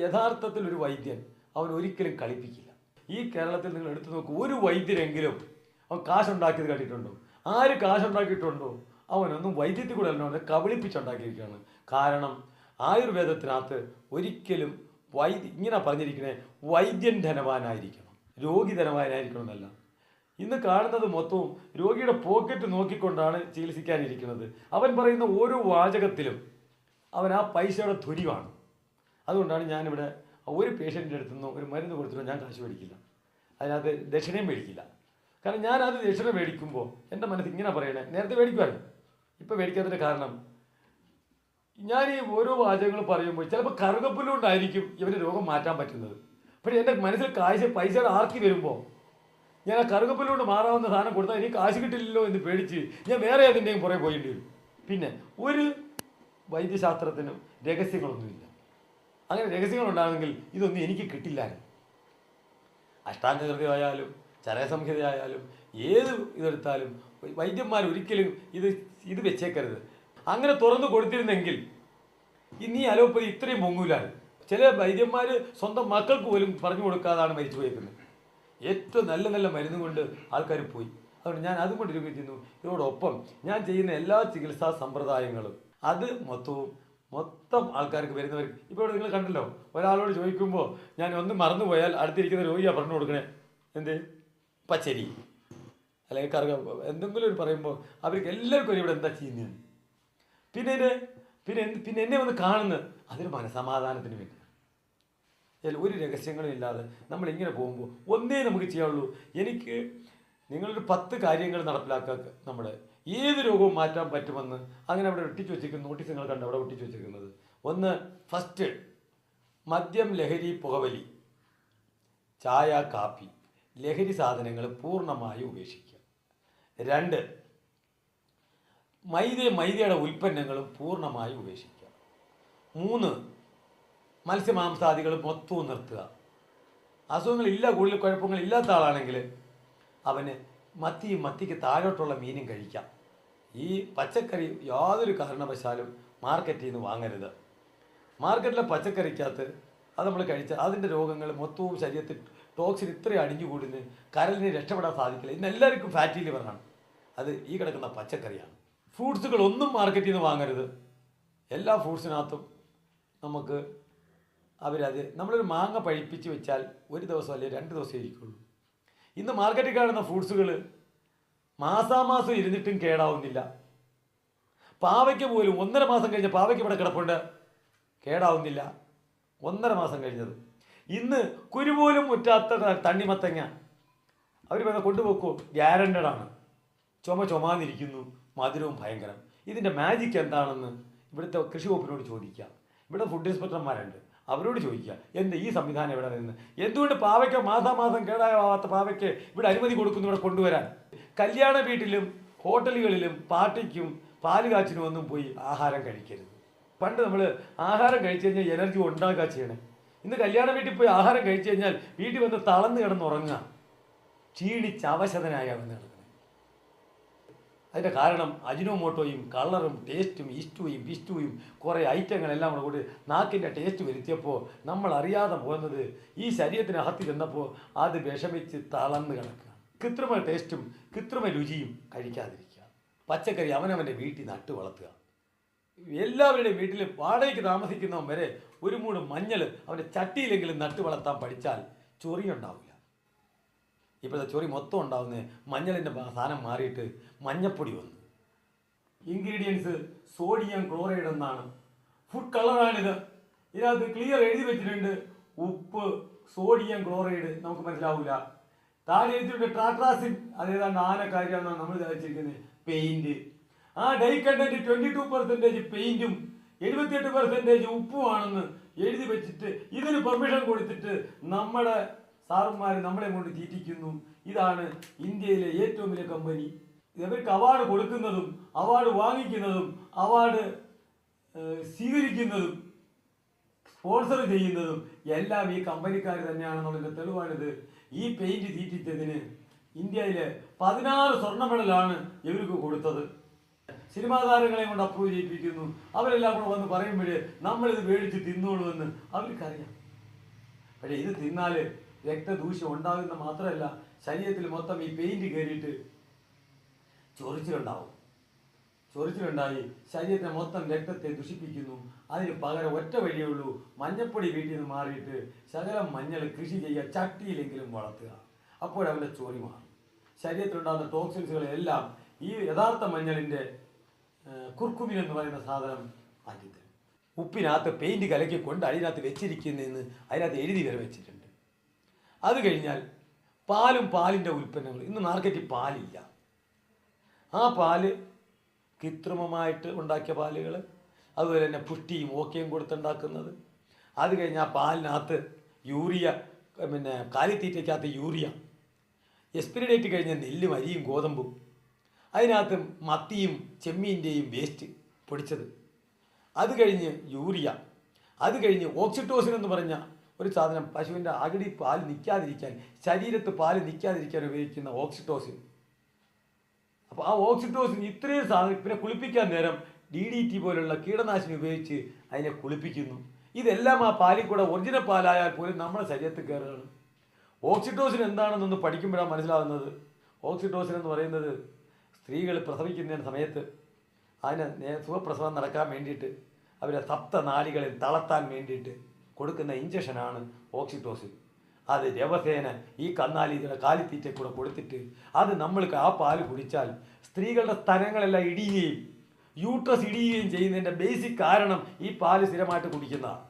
യഥാർത്ഥത്തിൽ ഒരു വൈദ്യൻ അവൻ ഒരിക്കലും കളിപ്പിക്കില്ല. ഈ കേരളത്തിൽ നിങ്ങൾ എടുത്തു നോക്കൂ, ഒരു വൈദ്യരെങ്കിലും അവൻ കാശുണ്ടാക്കിയത് കണ്ടിട്ടുണ്ടോ? ആര് കാശുണ്ടാക്കിയിട്ടുണ്ടോ അവനൊന്നും വൈദ്യത്തിൽ കൂടെ അല്ല, കബളിപ്പിച്ചുണ്ടാക്കിയിരിക്കുകയാണ്. കാരണം ആയുർവേദത്തിനകത്ത് ഒരിക്കലും ഇങ്ങനെ പറഞ്ഞിരിക്കണേ, വൈദ്യൻ ധനവാനായിരിക്കണം, രോഗി ധനവാനായിരിക്കണം എന്നല്ല. ഇന്ന് കാണുന്നത് മൊത്തവും രോഗിയുടെ പോക്കറ്റ് നോക്കിക്കൊണ്ടാണ് ചികിത്സിക്കാനിരിക്കുന്നത്. അവൻ പറയുന്ന ഓരോ വാചകത്തിലും അവൻ ആ പൈസയുടെ ധ്വനിയാണ്. അതുകൊണ്ടാണ് ഞാനിവിടെ ഒരു പേഷ്യൻറ്റിൻ്റെ അടുത്തുനിന്ന് ഒരു മരുന്ന് കൊടുത്തിട്ടോ ഞാൻ കാശ് മേടിക്കില്ല, അതിനകത്ത് ദക്ഷിണയും മേടിക്കില്ല. കാരണം ഞാനത് ദക്ഷിണ മേടിക്കുമ്പോൾ എൻ്റെ മനസ്സിൽ ഇങ്ങനെ പറയണേ, നേരത്തെ മേടിക്കുവായിരുന്നു, ഇപ്പം മേടിക്കാത്തതിൻ്റെ കാരണം ഞാൻ ഈ ഓരോ വാചകങ്ങൾ പറയുമ്പോൾ ചിലപ്പോൾ കറുകപ്പുല്ലുകൊണ്ടായിരിക്കും ഇവൻ്റെ രോഗം മാറ്റാൻ പറ്റുന്നത്. പക്ഷേ എൻ്റെ മനസ്സിൽ പൈസയുടെ ആർത്തി വരുമ്പോൾ ഞാൻ ആ കറുകപ്പുല്ലുകൊണ്ട് മാറാവുന്ന സാധനം കൊടുത്താൽ എനിക്ക് കാശ് കിട്ടില്ലല്ലോ എന്ന് പേടിച്ച് ഞാൻ വേറെ ഏതിൻ്റെയും പുറകെ പോയേണ്ടി വരും. പിന്നെ ഒരു വൈദ്യശാസ്ത്രത്തിനും രഹസ്യങ്ങളൊന്നുമില്ല. അങ്ങനെ രഹസ്യങ്ങളുണ്ടാകുമെങ്കിൽ ഇതൊന്നും എനിക്ക് കിട്ടില്ലായിരുന്നു. അഷ്ടാംഗകൃതിയായാലും ചരകസംഹിതയായാലും ഏത് ഇതെടുത്താലും വൈദ്യന്മാർ ഒരിക്കലും ഇത് വെച്ചേക്കരുത്. അങ്ങനെ തുറന്നു കൊടുത്തിരുന്നെങ്കിൽ ഇന്ന് ഈ അലോപ്പതി ഇത്രയും പൊങ്ങൂലാണ്. ചില വൈദ്യന്മാർ സ്വന്തം മക്കൾക്ക് പോലും പറഞ്ഞു കൊടുക്കാതാണ് മരിച്ചു പോയേക്കുന്നത്. ഏറ്റവും നല്ല നല്ല മരുന്നും കൊണ്ട് ആൾക്കാർ പോയി. അതുകൊണ്ട് ഞാൻ അതും കൊണ്ടിരിക്കുന്നു. ഇതോടൊപ്പം ഞാൻ ചെയ്യുന്ന എല്ലാ ചികിത്സാ സമ്പ്രദായങ്ങളും അത് മൊത്തം ആൾക്കാർക്ക് വരുന്നവർ ഇപ്പോൾ നിങ്ങൾ കണ്ടല്ലോ, ഒരാളോട് ചോദിക്കുമ്പോൾ ഞാൻ ഒന്ന് മറന്നുപോയാൽ അടുത്തിരിക്കുന്ന രോഗിയാണ് പറഞ്ഞു കൊടുക്കണേ, എന്ത് പച്ചരി അല്ലെങ്കിൽ കറുക എന്തെങ്കിലും ഒരു പറയുമ്പോൾ അവർക്ക് എല്ലാവർക്കും ഇവിടെ എന്താ ചെയ്യുന്നത്. പിന്നെ എന്നെ വന്ന് കാണുന്നത് അതൊരു മനസമാധാനത്തിന് വേണ്ടി. ഒരു രഹസ്യങ്ങളും ഇല്ലാതെ നമ്മളിങ്ങനെ പോകുമ്പോൾ ഒന്നേ നമുക്ക് ചെയ്യാവുള്ളൂ. എനിക്ക് നിങ്ങളൊരു 10 കാര്യങ്ങൾ നടപ്പിലാക്കുക, നമ്മുടെ ഏത് രോഗവും മാറ്റാൻ പറ്റുമെന്ന് അങ്ങനെ അവിടെ ഒട്ടിച്ചു വെച്ചിരിക്കുന്ന നോട്ടീസ് നിങ്ങൾ കണ്ട് അവിടെ ഒട്ടിച്ചു വെച്ചിരിക്കുന്നത്. ഒന്ന്, ഫസ്റ്റ്, മദ്യം, ലഹരി, പുകവലി, ചായ, കാപ്പി, ലഹരി സാധനങ്ങൾ പൂർണ്ണമായി ഉപേക്ഷിക്കുക. 2, മൈദയുടെ ഉൽപ്പന്നങ്ങളും പൂർണ്ണമായി ഉപേക്ഷിക്കുക. 3, മത്സ്യമാംസാദികൾ മൊത്തവും നിർത്തുക. അസുഖങ്ങളില്ല, കൂടുതൽ കുഴപ്പങ്ങളില്ലാത്ത ആളാണെങ്കിൽ അവന് മത്തിക്ക് താഴോട്ടുള്ള മീനും കഴിക്കാം. ഈ പച്ചക്കറി യാതൊരു കാരണവശാലും മാർക്കറ്റിൽ നിന്ന് വാങ്ങരുത്. മാർക്കറ്റിലെ പച്ചക്കറിക്കകത്ത് അത് നമ്മൾ കഴിച്ചാൽ അതിൻ്റെ രോഗങ്ങൾ മൊത്തവും ശരീരത്തിൽ ടോക്സിൻ ഇത്രയും അടിഞ്ഞുകൂടുന്ന കരളിന് രക്ഷപ്പെടാൻ സാധിക്കില്ല. ഇന്ന് എല്ലാവർക്കും ഫാറ്റി ലിവറാണ്. അത് ഈ കിടക്കുന്ന പച്ചക്കറിയാണ്. ഫ്രൂട്ട്സുകളൊന്നും മാർക്കറ്റിൽ നിന്ന് വാങ്ങരുത്. എല്ലാ ഫ്രൂട്ട്സിനകത്തും നമുക്ക് നമ്മളൊരു മാങ്ങ പഴിപ്പിച്ച് വെച്ചാൽ ഒരു ദിവസം അല്ലെങ്കിൽ 2 ദിവസം ഇരിക്കുള്ളൂ. ഇന്ന് മാർക്കറ്റിൽ കാണുന്ന ഫ്രൂട്ട്സുകൾ മാസാമാസം ഇരുന്നിട്ടും കേടാവുന്നില്ല. പാവയ്ക്ക് പോലും 1.5 മാസം കഴിഞ്ഞ പാവയ്ക്ക് ഇവിടെ കിടപ്പുണ്ട്, കേടാവുന്നില്ല. 1.5 മാസം കഴിഞ്ഞത്. ഇന്ന് കുരുപോലും മുറ്റാത്ത തണ്ണിമത്തങ്ങ അവർ കൊണ്ടുപോക്കോ, ഗ്യാരണ്ടഡ് ആണ്. ചുമന്നിരിക്കുന്നു, മധുരവും ഭയങ്കരം. ഇതിൻ്റെ മാജിക് എന്താണെന്ന് ഇവിടുത്തെ കൃഷി വകുപ്പിനോട് ചോദിക്കുക. ഇവിടെ ഫുഡ് ഇൻസ്പെക്ടർമാരുണ്ട്, അവരോട് ചോദിക്കുക, എന്ത് ഈ സംവിധാനം ഇവിടെ നിന്ന് എന്തുകൊണ്ട് പാവയ്ക്ക് മാസാമാസം കേടാവാത്ത പാവയ്ക്ക് ഇവിടെ അനുമതി കൊടുക്കുന്നു ഇവിടെ കൊണ്ടുവരാൻ? കല്യാണ വീട്ടിലും ഹോട്ടലുകളിലും പാർട്ടിക്കും പാല് കാച്ചിനും ഒന്നും പോയി ആഹാരം കഴിക്കരുത്. പണ്ട് നമ്മൾ ആഹാരം കഴിച്ചു കഴിഞ്ഞാൽ എനർജി ഉണ്ടാക്കുക ചെയ്യണം. ഇന്ന് കല്യാണ വീട്ടിൽ പോയി ആഹാരം കഴിച്ചു കഴിഞ്ഞാൽ വീട്ടിൽ വന്ന് തളർന്ന് കിടന്നുറങ്ങുക, ക്ഷീണിച്ച് അവശതനായ വന്ന് കിടക്കുന്നത്. അതിൻ്റെ കാരണം അജിനോമോട്ടോയും കളറും ടേസ്റ്റും ഇഷ്ടവും കുറേ ഐറ്റങ്ങളെല്ലാം കൂടി നാക്കിൻ്റെ ടേസ്റ്റ് വരുത്തിയപ്പോൾ നമ്മൾ അറിയാതെ പോകുന്നത് ഈ ശരീരത്തിനകത്ത് ചെന്നപ്പോൾ അത് വിഷമിച്ച് തളർന്ന് കിടക്കുക. കൃത്രിമ ടേസ്റ്റും കൃത്രിമ രുചിയും കഴിക്കാതിരിക്കുക. പച്ചക്കറി അവനവൻ്റെ വീട്ടിൽ നട്ടു വളർത്തുക. എല്ലാവരുടെയും വീട്ടിൽ വാടകയ്ക്ക് താമസിക്കുന്നവൻ വരെ ഒരു മൂട് മഞ്ഞൾ അവൻ്റെ ചട്ടിയിലെങ്കിലും നട്ടു വളർത്താൻ പഠിച്ചാൽ ചൊറിയുണ്ടാവില്ല. ഇപ്പോഴത്തെ ചൊറി മൊത്തം ഉണ്ടാവുന്നത് മഞ്ഞളിൻ്റെ സാധനം മാറിയിട്ട് മഞ്ഞപ്പൊടി വന്നു. ഇൻഗ്രീഡിയൻസ് സോഡിയം ക്ലോറൈഡ് എന്നാണ്. ഫുഡ് കളറാണിത്. ഇതിനകത്ത് ക്ലിയർ എഴുതി വെച്ചിട്ടുണ്ട്, ഉപ്പ്, സോഡിയം ക്ലോറൈഡ് നമുക്ക് മനസ്സിലാവില്ല. താഴെ എഴുതിയിട്ടുണ്ട് ട്രാട്രാസിൻ, അതേതാണ്ട് ആനക്കാരിയാണെന്നാണ് നമ്മൾ ധരിച്ചിരിക്കുന്നത്. പെയിൻറ്റ്, ആ ഡൈ കണ്ടന്റ് 22% പെയിൻറ്റും 78% ഉപ്പുമാണെന്ന് എഴുതി വെച്ചിട്ട് ഇതിന് പെർമിഷൻ കൊടുത്തിട്ട് നമ്മുടെ സാറുമാർ നമ്മളെ കൊണ്ട് തീറ്റിക്കുന്നു. ഇതാണ് ഇന്ത്യയിലെ ഏറ്റവും വലിയ കമ്പനി. ഇവർക്ക് അവാർഡ് കൊടുക്കുന്നതും അവാർഡ് വാങ്ങിക്കുന്നതും അവാർഡ് സ്വീകരിക്കുന്നതും സ്പോൺസർ ചെയ്യുന്നതും എല്ലാം ഈ കമ്പനിക്കാർ തന്നെയാണെന്നുള്ളതിൻ്റെ തെളിവാണിത്. ഈ പെയിൻറ്റ് തീറ്റിച്ചതിന് ഇന്ത്യയിൽ 16 സ്വർണ്ണ മെഡലാണ് ഇവർക്ക് കൊടുത്തത്. സിനിമാ താരങ്ങളെ കൊണ്ട് അപ്രൂവ് ചെയ്യിപ്പിക്കുന്നു. അവരെല്ലാം കൂടെ വന്ന് പറയുമ്പോഴേ നമ്മളിത് മേടിച്ച് തിന്നോളൂ എന്ന് അവർക്കറിയാം. പക്ഷേ ഇത് തിന്നാൽ രക്തദൂഷ്യം ഉണ്ടാകുന്ന മാത്രമല്ല, ശരീരത്തിൽ മൊത്തം ഈ പെയിന്റ് കയറിയിട്ട് ചൊറിച്ചിലുണ്ടാവും. ചൊറിച്ചിലുണ്ടായി ശരീരത്തെ മൊത്തം രക്തത്തെ ദുഷിപ്പിക്കുന്നു. അതിന് പകരം ഒറ്റ വഴിയേ ഉള്ളൂ, മഞ്ഞപ്പൊടി വീട്ടിൽ നിന്ന് മാറിയിട്ട് ശകലം മഞ്ഞൾ കൃഷി ചെയ്യുക, ചട്ടിയിലെങ്കിലും വളർത്തുക. അപ്പോഴവൻ്റെ ചൊറി മാറും. ശരീരത്തിലുണ്ടാകുന്ന ടോക്സിൻസുകളെല്ലാം ഈ യഥാർത്ഥ മഞ്ഞളിൻ്റെ കുർക്കുമിൻ എന്ന് പറയുന്ന സാധനം മാറ്റിത്തരും. ഉപ്പിനകത്ത് പെയിന്റ് കലക്കിക്കൊണ്ട് അതിനകത്ത് വെച്ചിരിക്കുന്നതെന്ന് അതിനകത്ത് എഴുതി വരെ വെച്ചിട്ടുണ്ട്. അത് കഴിഞ്ഞാൽ പാലും പാലിൻ്റെ ഉൽപ്പന്നങ്ങൾ. ഇന്ന് മാർക്കറ്റിൽ പാലില്ല. ആ പാല് കൃത്രിമമായിട്ട് ഉണ്ടാക്കിയ പാലുകൾ, അതുപോലെ തന്നെ പുഷ്ടിയും ഓക്കയും കൊടുത്തുണ്ടാക്കുന്നത്. അത് കഴിഞ്ഞ് ആ പാലിനകത്ത് യൂറിയ, പിന്നെ കാലിത്തീറ്റയ്ക്കകത്ത് യൂറിയ, എക്സ്പയറി ഡേറ്റ് കഴിഞ്ഞ നെല്ലും അരിയും ഗോതമ്പും, അതിനകത്ത് മത്തിയും ചെമ്മീൻ്റെയും വേസ്റ്റ് പൊടിച്ചത്, അത് കഴിഞ്ഞ് യൂറിയ, അത് കഴിഞ്ഞ് ഓക്സിറ്റോസിൻ എന്ന് പറഞ്ഞ ഒരു സാധനം, പശുവിൻ്റെ അകിടി പാൽ നിൽക്കാതിരിക്കാൻ, ശരീരത്ത് പാൽ നിൽക്കാതിരിക്കാൻ ഉപയോഗിക്കുന്ന ഓക്സിറ്റോസിൻ. അപ്പോൾ ആ ഓക്സിറ്റോസിൻ ഇത്രയും സാധനം. പിന്നെ കുളിപ്പിക്കാൻ നേരം DDT പോലുള്ള കീടനാശിനി ഉപയോഗിച്ച് അതിനെ കുളിപ്പിക്കുന്നു. ഇതെല്ലാം ആ പാലിൽ കൂടെ ഒറിജിനൽ പാലായാൽ പോലും നമ്മുടെ ശരീരത്തിൽ കയറുകയാണ്. ഓക്സിറ്റോസിൻ എന്താണെന്നൊന്ന് പഠിക്കുമ്പോഴാണ് മനസ്സിലാകുന്നത്. ഓക്സിറ്റോസിൻ എന്ന് പറയുന്നത് സ്ത്രീകൾ പ്രസവിക്കുന്ന സമയത്ത് അതിന് സുഖപ്രസവം നടക്കാൻ വേണ്ടിയിട്ട് അവരെ സപ്തനാഡികളിൽ തളർത്താൻ വേണ്ടിയിട്ട് കൊടുക്കുന്ന ഇഞ്ചക്ഷനാണ് ഓക്സിറ്റോസിൻ. അത് ദിവസേന ഈ കന്നാലിയുടെ കാലിത്തീറ്റ കൂടെ കൊടുത്തിട്ട് അത് നമ്മൾ ആ പാല് കുടിച്ചാൽ സ്ത്രീകളുടെ സ്തനങ്ങളെല്ലാം ഇടിയുകയും യൂട്രസ് ഇടിയുകയും ചെയ്യുന്നതിൻ്റെ ബേസിക് കാരണം ഈ പാല് സ്ഥിരമായിട്ട് കുടിക്കുന്നതാണ്.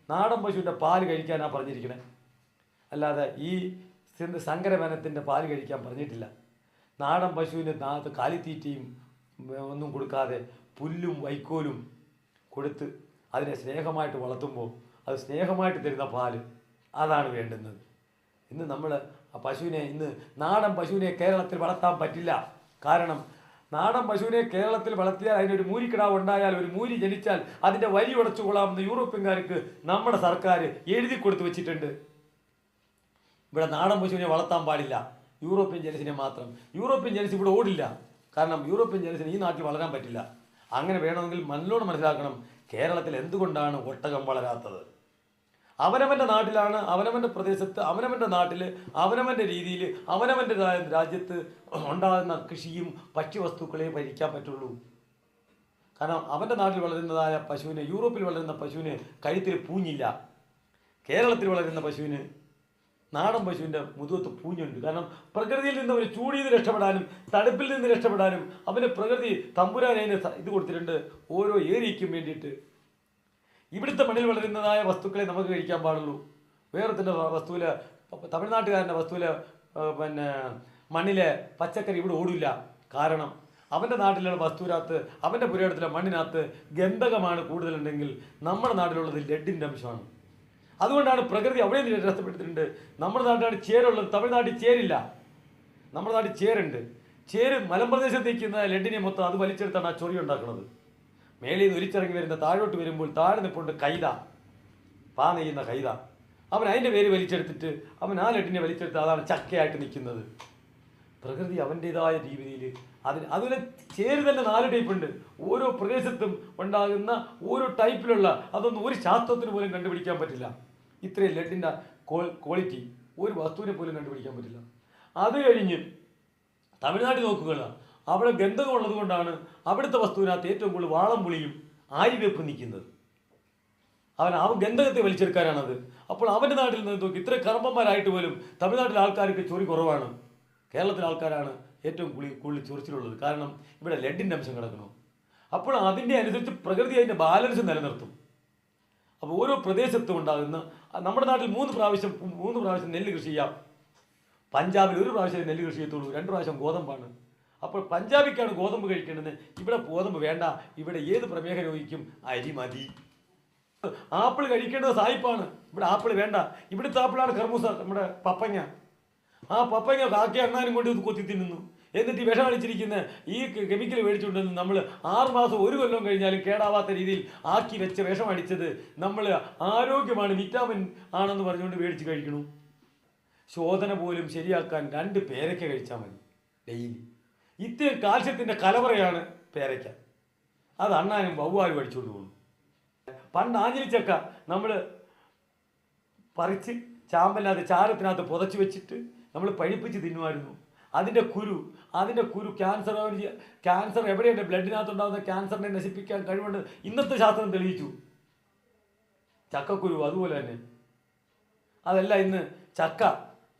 നാടൻ പശുവിൻ്റെ പാല് കഴിക്കാനാണ് പറഞ്ഞിരിക്കണേ, അല്ലാതെ ഈ സങ്കരവനത്തിൻ്റെ പാല് കഴിക്കാൻ പറഞ്ഞിട്ടില്ല. നാടൻ പശുവിന് കാലിത്തീറ്റയും ഒന്നും കൊടുക്കാതെ പുല്ലും വൈക്കോലും കൊടുത്ത് അതിനെ സ്നേഹമായിട്ട് വളർത്തുമ്പോൾ അത് സ്നേഹമായിട്ട് തരുന്ന പാല്, അതാണ് വേണ്ടുന്നത്. ഇന്ന് നമ്മൾ ആ പശുവിനെ, ഇന്ന് നാടൻ പശുവിനെ കേരളത്തിൽ വളർത്താൻ പറ്റില്ല. കാരണം നാടൻ പശുവിനെ കേരളത്തിൽ വളർത്തിയാൽ അതിനൊരു മൂരിക്കിടാവ് ഉണ്ടായാൽ, ഒരു മൂരി ജനിച്ചാൽ അതിൻ്റെ വരി ഉടച്ചു കൊള്ളാമെന്ന് യൂറോപ്യൻകാർക്ക് നമ്മുടെ സർക്കാർ എഴുതി കൊടുത്തു വെച്ചിട്ടുണ്ട്. ഇവിടെ നാടൻ പശുവിനെ വളർത്താൻ പാടില്ല, യൂറോപ്യൻ ജനസിനെ മാത്രം. യൂറോപ്യൻ ജനസ് ഇവിടെ ഓടില്ല, കാരണം യൂറോപ്യൻ ജനസിന് ഈ നാട്ടിൽ വളരാൻ പറ്റില്ല. അങ്ങനെ വേണമെങ്കിൽ നല്ലോണം മനസ്സിലാക്കണം, കേരളത്തിൽ എന്തുകൊണ്ടാണ് ഒട്ടകം വളരാത്തത്. അവനവൻ്റെ നാട്ടിലാണ്, അവനവൻ്റെ പ്രദേശത്ത്, അവനവൻ്റെ നാട്ടിൽ, അവനവൻ്റെ രീതിയിൽ, അവനവൻ്റെ രാജ്യത്ത് ഉണ്ടാകുന്ന കൃഷിയും ഭക്ഷ്യവസ്തുക്കളെയും ഭരിക്കാൻ പറ്റുള്ളൂ. കാരണം അവൻ്റെ നാട്ടിൽ വളരുന്നതായ പശുവിന്, യൂറോപ്പിൽ വളരുന്ന പശുവിന് കഴുത്തിൽ പൂഞ്ഞില്ല. കേരളത്തിൽ വളരുന്ന പശുവിന്, നാടൻ പശുവിൻ്റെ മുതുകത്ത് പൂഞ്ഞുണ്ട്. കാരണം പ്രകൃതിയിൽ നിന്ന് അവന് ചൂടിയിൽ നിന്ന് രക്ഷപ്പെടാനും തണുപ്പിൽ നിന്ന് രക്ഷപ്പെടാനും അവന് പ്രകൃതി തമ്പുരാൻ അതിന് ഇത് കൊടുത്തിട്ടുണ്ട്, ഓരോ ഏരിയയ്ക്കും വേണ്ടിയിട്ട്. ഇവിടുത്തെ മണ്ണിൽ വളരുന്നതായ വസ്തുക്കളെ നമുക്ക് കഴിക്കാൻ പാടുള്ളൂ. വേറൊരുത്തിൻ്റെ വസ്തുവിൽ, തമിഴ്നാട്ടുകാരൻ്റെ വസ്തുവിൽ, പിന്നെ മണ്ണിലെ പച്ചക്കറി ഇവിടെ ഓടില്ല. കാരണം അവൻ്റെ നാട്ടിലുള്ള വസ്തുവിനകത്ത്, അവൻ്റെ പുരയിടത്തിലെ മണ്ണിനകത്ത് ഗന്ധകമാണ് കൂടുതലുണ്ടെങ്കിൽ നമ്മുടെ നാട്ടിലുള്ളത് ലെഡിൻ്റെ അംശമാണ്. അതുകൊണ്ടാണ് പ്രകൃതി അവിടെ നിന്ന് രക്ഷപ്പെടുത്തിയിട്ടുണ്ട്. നമ്മുടെ നാട്ടിലാണ് ചേരുള്ളത്, തമിഴ്നാട്ടിൽ ചേരില്ല. നമ്മുടെ നാട്ടിൽ ചേരുണ്ട്. ചേര് മലമ്പ്രദേശത്ത് നിൽക്കുന്ന ലെഡിനെ മൊത്തം അത് വലിച്ചെടുത്താണ് ആ ചൊറി ഉണ്ടാക്കുന്നത്. മേളിൽ നിന്ന് ഒലിച്ചിറങ്ങി വരുന്ന താഴോട്ട് വരുമ്പോൾ താഴെ നിൽപ്പുണ്ട് കൈത, പാ നെയ്യുന്ന കൈത. അവൻ അതിൻ്റെ പേര് വലിച്ചെടുത്തിട്ട് അവൻ ആ ലെഡിനെ വലിച്ചെടുത്ത് അതാണ് ചക്കയായിട്ട് നിൽക്കുന്നത്. പ്രകൃതി അവൻ്റേതായ രീതിയിൽ അതുപോലെ ചേര് തന്നെ 4 ടൈപ്പുണ്ട്. ഓരോ പ്രദേശത്തും ഉണ്ടാകുന്ന ഓരോ ടൈപ്പിലുള്ള, അതൊന്നും ഒരു ശാസ്ത്രത്തിന് പോലും കണ്ടുപിടിക്കാൻ പറ്റില്ല. ഇത്രയും ലെഡിൻ്റെ ക്വാളിറ്റി ഒരു വസ്തുവിനെ പോലും കണ്ടുപിടിക്കാൻ പറ്റില്ല. അത് കഴിഞ്ഞ് തമിഴ്നാട്ടിൽ നോക്കുക, അവിടെ ഗന്ധകം ഉള്ളത് കൊണ്ടാണ് അവിടുത്തെ വസ്തുവിനകത്ത് ഏറ്റവും കൂടുതൽ വാളം പുളിയും ആര്യവേപ്പ് നിൽക്കുന്നത്. അവൻ ഗന്ധകത്തെ വലിച്ചെടുക്കാനാണത്. അപ്പോൾ അവൻ്റെ നാട്ടിൽ നിന്ന് നോക്കി ഇത്ര കർമ്മന്മാരായിട്ട് പോലും തമിഴ്നാട്ടിലെ ആൾക്കാർക്ക് ചൊറി കുറവാണ്. കേരളത്തിലെ ആൾക്കാരാണ് ഏറ്റവും കൂടുതൽ ചൊറിച്ചിലുള്ളത്. കാരണം ഇവിടെ ലെഡിൻ്റെ അംശം കിടക്കണം. അപ്പോൾ അതിൻ്റെ അനുസരിച്ച് പ്രകൃതി അതിൻ്റെ ബാലൻസ് നിലനിർത്തും. അപ്പോൾ ഓരോ പ്രദേശത്തും ഉണ്ടാകുന്ന, നമ്മുടെ നാട്ടിൽ 3 പ്രാവശ്യം നെല്ല് കൃഷി ചെയ്യാം. പഞ്ചാബിൽ 1 പ്രാവശ്യം നെല്ല് കൃഷി ചെയ്യത്തുള്ളൂ, 2 പ്രാവശ്യം ഗോതമ്പാണ്. അപ്പോൾ പഞ്ചാബിക്കാണ് ഗോതമ്പ് കഴിക്കേണ്ടത്, ഇവിടെ ഗോതമ്പ് വേണ്ട. ഇവിടെ ഏത് പ്രമേഹ രോഗിക്കും അരി മതി. ആപ്പിൾ കഴിക്കേണ്ടത് സായിപ്പാണ്, ഇവിടെ ആപ്പിൾ വേണ്ട. ഇവിടുത്തെ ആപ്പിളാണ് കർമൂസ, നമ്മുടെ പപ്പങ്ങ. ആ പപ്പങ്ങ കാക്കി അണ്ണാനും കൊണ്ട് കൊത്തി തിന്നുന്നു. എന്നിട്ട് ഈ വിഷം അടിച്ചിരിക്കുന്ന ഈ കെമിക്കൽ മേടിച്ചുകൊണ്ടെന്ന് നമ്മൾ 6 മാസം 1 കൊല്ലം കഴിഞ്ഞാലും കേടാവാത്ത രീതിയിൽ ആക്കി വെച്ച വിഷം അടിച്ചത് നമ്മൾ ആരോഗ്യമാണ്, വിറ്റാമിൻ ആണെന്ന് പറഞ്ഞുകൊണ്ട് മേടിച്ച് കഴിക്കണു. ശോധന പോലും ശരിയാക്കാൻ 2 പേരയ്ക്ക കഴിച്ചാൽ മതി ഡെയിലി. ഇത്രയും കാൽസ്യത്തിൻ്റെ കലവറയാണ് പേരയ്ക്ക. അത് അണ്ണാനും വവ്വാലും അടിച്ചുകൊണ്ട് പോകുന്നു. പണ്ട് ആഞ്ഞിലിച്ചക്ക നമ്മൾ പറിച്ച് ചാമ്പലിനകത്ത് ചാരത്തിനകത്ത് പുതച്ച് വെച്ചിട്ട് നമ്മൾ പഴിപ്പിച്ച് തിന്നുമായിരുന്നു. അതിൻ്റെ കുരു ക്യാൻസർ എവിടെയുണ്ട് ബ്ലഡിനകത്തുണ്ടാകുന്ന ക്യാൻസറിനെ നശിപ്പിക്കാൻ കഴിവുണ്ട് ഇന്നത്തെ ശാസ്ത്രം തെളിയിച്ചു. ചക്കക്കുരു അതുപോലെ തന്നെ. അതല്ല ഇന്ന് ചക്ക,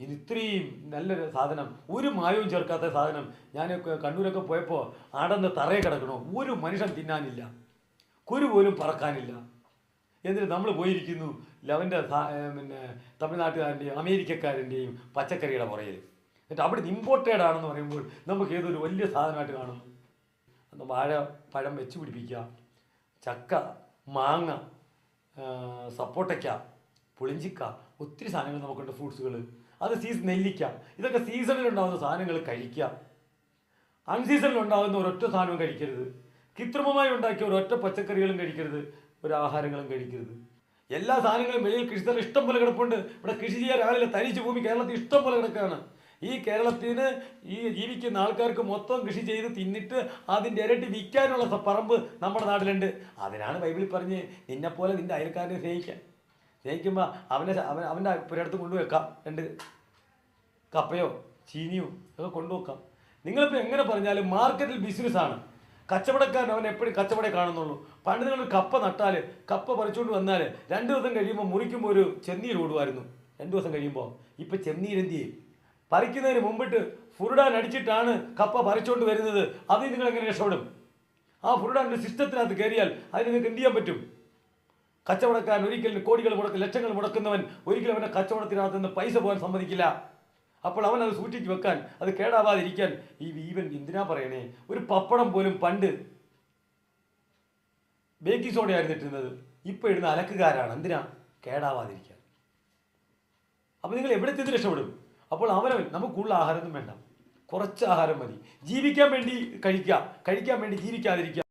ഇത് ഇത്രയും നല്ലൊരു സാധനം, ഒരു മായവും ചേർക്കാത്ത സാധനം. ഞാൻ കണ്ണൂരൊക്കെ പോയപ്പോൾ അടന്ന് തറയെ കിടക്കണോ, ഒരു മനുഷ്യൻ തിന്നാനില്ല, കുരു പോലും പറക്കാനില്ല. എന്നിട്ട് നമ്മൾ പോയിരിക്കുന്നു ലവൻ്റെ പിന്നെ തമിഴ്നാട്ടുകാരൻ്റെയും അമേരിക്കക്കാരൻ്റെയും പച്ചക്കറിയുടെ പുറയിൽ. എന്നിട്ട് അവിടെ ഇമ്പോർട്ടഡ് ആണെന്ന് പറയുമ്പോൾ നമുക്ക് ഏതൊരു വലിയ സാധനമായിട്ട് കാണുന്നു. വാഴ പഴം വെച്ച് പിടിപ്പിക്കുക, ചക്ക, മാങ്ങ, സപ്പോട്ടയ്ക്ക, പുളിഞ്ചിക്ക, ഒത്തിരി സാധനങ്ങൾ നമുക്കുണ്ട്, ഫ്രൂട്ട്സുകൾ. അത് നെല്ലിക്ക, ഇതൊക്കെ സീസണിലുണ്ടാകുന്ന സാധനങ്ങൾ കഴിക്കുക. അൺസീസണിലുണ്ടാകുന്ന ഒരൊറ്റ സാധനവും കഴിക്കരുത്. കൃത്രിമമായി ഉണ്ടാക്കിയ ഒരൊറ്റ പച്ചക്കറികളും കഴിക്കരുത്, ഒരു ആഹാരങ്ങളും കഴിക്കരുത്. എല്ലാ സാധനങ്ങളും വെളിയിൽ കൃഷിസ്ഥലം ഇഷ്ടം പോലെ കിടപ്പുണ്ട്. ഇവിടെ കൃഷി ചെയ്യാൻ ആളില്ല, തരിച്ചു ഭൂമി കേരളത്തിൽ ഇഷ്ടം പോലെ കിടക്കുകയാണ്. ഈ കേരളത്തിന് ഈ ജീവിക്കുന്ന ആൾക്കാർക്ക് മൊത്തം കൃഷി ചെയ്ത് തിന്നിട്ട് അതിൻ്റെ ഇരട്ടി വിൽക്കാനുള്ള പറമ്പ് നമ്മുടെ നാട്ടിലുണ്ട്. അതിനാണ് ബൈബിളിൽ പറഞ്ഞ് നിന്നെപ്പോലെ നിൻ്റെ അയൽക്കാരനെ സ്നേഹിക്കുമ്പോൾ അവൻ്റെ പുരടുത്ത് കൊണ്ടുവെക്കാം, 2 കപ്പയോ ചീനിയോ ഒക്കെ കൊണ്ടുവെക്കാം. നിങ്ങളിപ്പോൾ എങ്ങനെ പറഞ്ഞാലും മാർക്കറ്റിൽ ബിസിനസ്സാണ്. കച്ചവടക്കാരൻ അവൻ എപ്പോഴും കച്ചവടം കാണുന്നുള്ളൂ. പണ്ട് നിങ്ങൾ കപ്പ നട്ടാൽ, കപ്പ പറിച്ചുകൊണ്ട് വന്നാൽ 2 ദിവസം കഴിയുമ്പോൾ മുറിക്കുമ്പോൾ ഒരു ചെന്നീര് ഓടുമായിരുന്നു. 2 ദിവസം കഴിയുമ്പോൾ ഇപ്പം ചെന്നീരെന്തിയെ പറിക്കുന്നതിന് മുമ്പിട്ട് ഫുർഡാൻ അടിച്ചിട്ടാണ് കപ്പ പറിച്ചുകൊണ്ട് വരുന്നത്. അതിൽ നിങ്ങൾ എങ്ങനെ രക്ഷപ്പെടും? ആ ഫുർഡാൻ്റെ സിസ്റ്റത്തിനകത്ത് കയറിയാൽ അതിന് നിങ്ങൾക്ക് എന്ത് ചെയ്യാൻ പറ്റും? കച്ചവടക്കാരൻ ഒരിക്കലും കോടികൾ ലക്ഷങ്ങൾ മുടക്കുന്നവൻ ഒരിക്കലും അവൻ്റെ കച്ചവടത്തിനകത്ത് നിന്ന് പൈസ പോകാൻ സമ്മതിക്കില്ല. അപ്പോൾ അവൻ അത് സൂക്ഷിച്ച് വെക്കാൻ, അത് കേടാവാതിരിക്കാൻ ഈവൻ എന്തിനാ പറയണേ, ഒരു പപ്പടം പോലും പണ്ട് ബേക്കിംഗ് സോഡയായിരുന്നു ഇട്ടിരുന്നത്, ഇപ്പോൾ ഇടുന്ന അലക്കുകാരാണ്. എന്തിനാ? കേടാവാതിരിക്കാൻ. അപ്പോൾ നിങ്ങൾ എവിടെ ചെന്ന് രക്ഷപ്പെടും? അപ്പോൾ നമുക്ക് കൂടുതൽ ആഹാരമൊന്നും വേണ്ട, കുറച്ച് ആഹാരം മതി. ജീവിക്കാൻ വേണ്ടി കഴിക്കാൻ വേണ്ടി ജീവിക്കാതിരിക്കുക.